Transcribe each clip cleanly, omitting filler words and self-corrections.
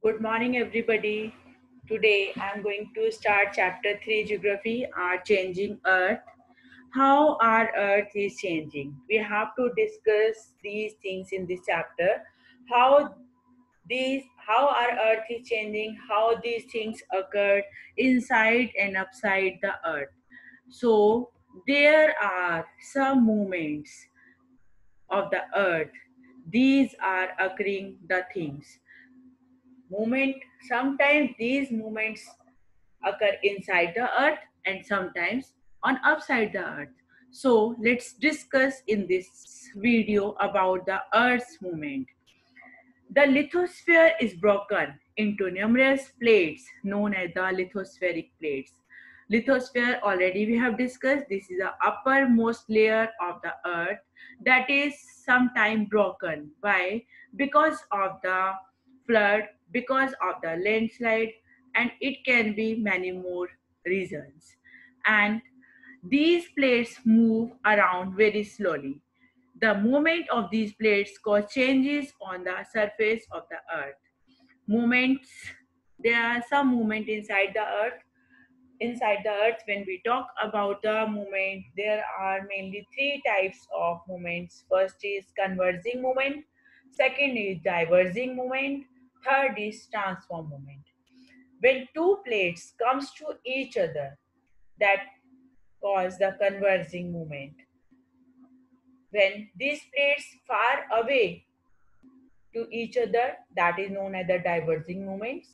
Good morning, everybody. Today I'm going to start chapter 3 Geography, our changing Earth. How our Earth is changing. We have to discuss these things in this chapter. How how our Earth is changing, how these things occurred inside and upside the Earth. So there are some movements of the Earth. These are occurring the things movement. Sometimes these movements occur inside the earth and sometimes on upside the earth. So let's discuss in this video about the earth's movement. The lithosphere is broken into numerous plates known as the lithospheric plates. Lithosphere already we have discussed. This is the uppermost layer of the earth that is sometime broken. Why? Because of the flood, because of the landslide, and it can be many more reasons. And these plates move around very slowly. The movement of these plates cause changes on the surface of the earth. Movements, there are some movement inside the earth. Inside the earth, when we talk about the movement, there are mainly three types of movements. First is converging movement, second is diverging movement, third is transform movement. When two plates comes to each other, that cause the converging movement. When these plates far away to each other, that is known as the diverging movements.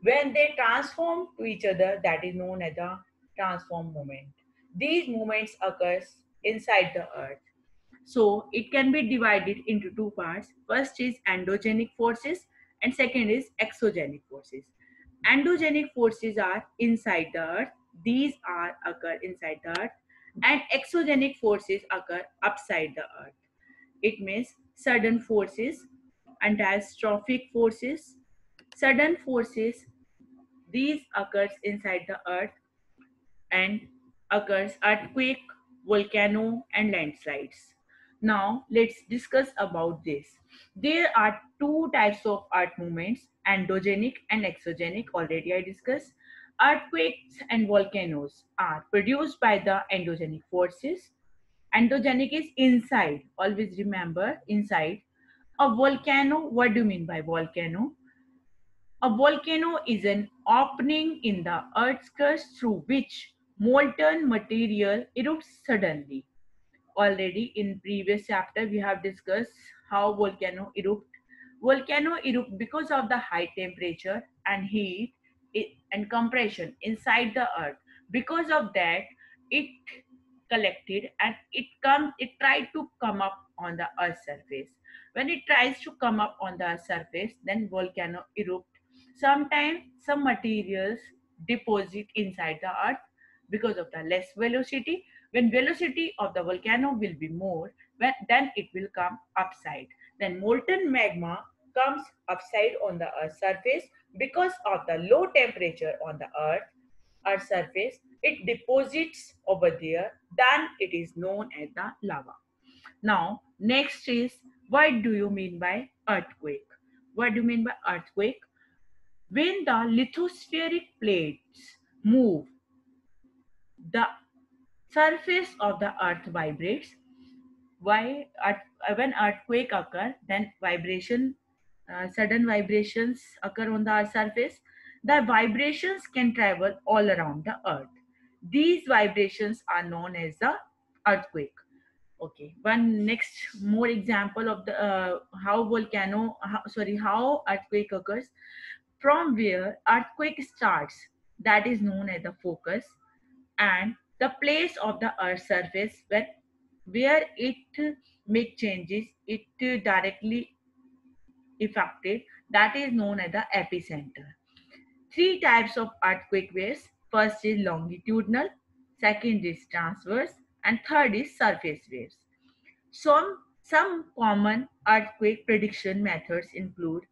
When they transform to each other, that is known as the transform movement. These movements occurs inside the earth. So it can be divided into two parts. First is endogenic forces and second is exogenic forces. Endogenic forces are inside the earth. These are occur inside the earth, and exogenic forces occur upside the earth. It means sudden forces, antastrophic forces. Sudden forces, these occurs inside the earth and occurs earthquake, volcano and landslides. Now let's discuss about this. There are two types of earth movements, endogenic and exogenic. Already I discussed. Earthquakes and volcanoes are produced by the endogenic forces. Endogenic is inside. Always remember inside. A volcano, what do you mean by volcano? A volcano is an opening in the earth's crust through which molten material erupts suddenly. Already in previous chapter we have discussed how volcano erupt. Volcano erupt because of the high temperature and heat and compression inside the earth. Because of that, it collected and it tried to come up on the earth's surface. When it tries to come up on the earth's surface, then volcano erupt. Sometimes some materials deposit inside the earth because of the less velocity. When velocity of the volcano will be more, then it will come upside. Then molten magma comes upside on the earth's surface because of the low temperature on the earth's surface. It deposits over there, then it is known as the lava. Now next is, what do you mean by earthquake? What do you mean by earthquake? When the lithospheric plates move, the surface of the earth vibrates. When earthquake occur, then sudden vibrations occur on the earth surface. The vibrations can travel all around the earth. These vibrations are known as the earthquake. Okay, one next more example of the how earthquake occurs. From where earthquake starts, that is known as the focus, and the place of the earth's surface where it make changes, it directly affected, that is known as the epicenter. Three types of earthquake waves. First is longitudinal, second is transverse, and third is surface waves. Some common earthquake prediction methods include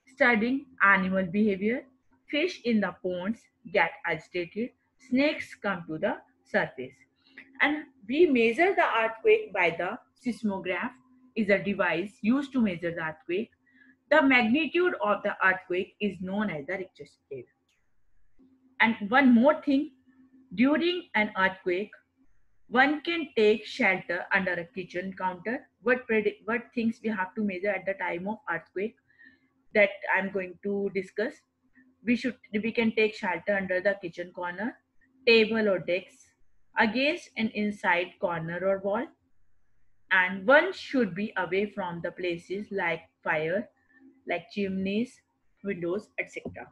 studying animal behavior. Fish in the ponds get agitated, snakes come to the surface. And we measure the earthquake by the seismograph, is a device used to measure the earthquake. The magnitude of the earthquake is known as the Richter scale. And one more thing, during an earthquake, one can take shelter under a kitchen counter. What things we have to measure at the time of earthquake that I'm going to discuss. We can take shelter under the kitchen corner, table or desk, against an inside corner or wall, and one should be away from the places like fire, like chimneys, windows, etc.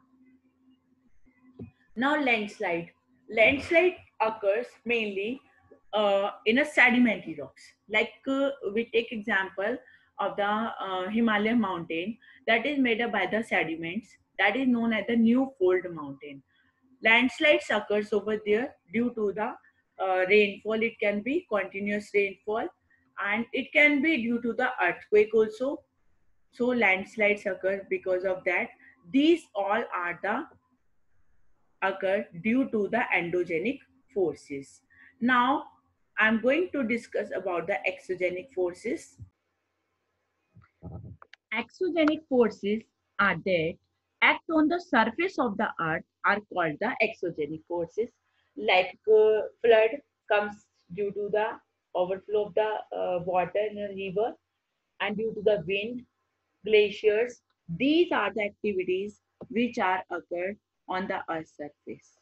Now, landslide. Landslide occurs mainly in a sedimentary rocks. Like we take example of the Himalayan mountain that is made up by the sediments that is known as the New Fold Mountain. Landslides occurs over there due to the rainfall. It can be continuous rainfall, and it can be due to the earthquake also. So landslides occur because of that. These all are the occur due to the endogenic forces. Now, I'm going to discuss about the exogenic forces. Exogenic forces are that act on the surface of the earth are called the exogenic forces. Like flood comes due to the overflow of the water in a river and due to the wind, glaciers. These are the activities which are occurred on the earth's surface.